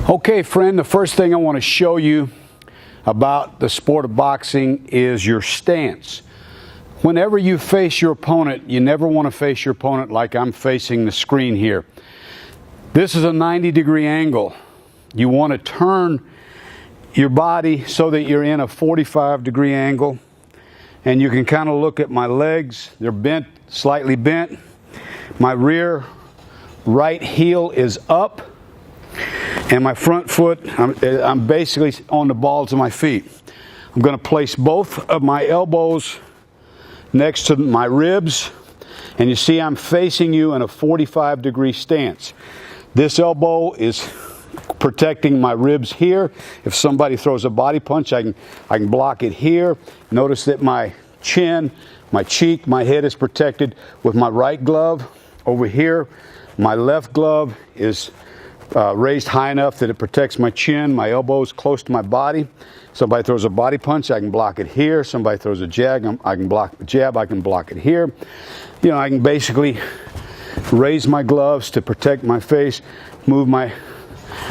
Okay, friend, the first thing I want to show you about the sport of boxing is your stance. Whenever you face your opponent, you never want to face your opponent like I'm facing the screen here. This is a 90-degree angle. You want to turn your body so that you're in a 45-degree angle. And you can kind of look at my legs. They're bent, slightly bent. My rear right heel is up. And my front foot, I'm basically on the balls of my feet. I'm going to place both of my elbows next to my ribs. And you see I'm facing you in a 45-degree stance. This elbow is protecting my ribs here. If somebody throws a body punch, I can block it here. Notice that my chin, my cheek, my head is protected with my right glove. Over here, my left glove is raised high enough that it protects my chin, my elbows close to my body. Somebody throws a body punch, I can block it here. Somebody throws a jab, I can block the jab, I can block it here. You know, I can basically raise my gloves to protect my face, move my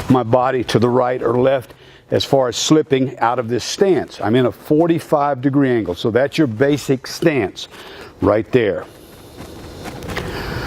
body to the right or left as far as slipping out of this stance. I'm in a 45-degree angle, so that's your basic stance right there.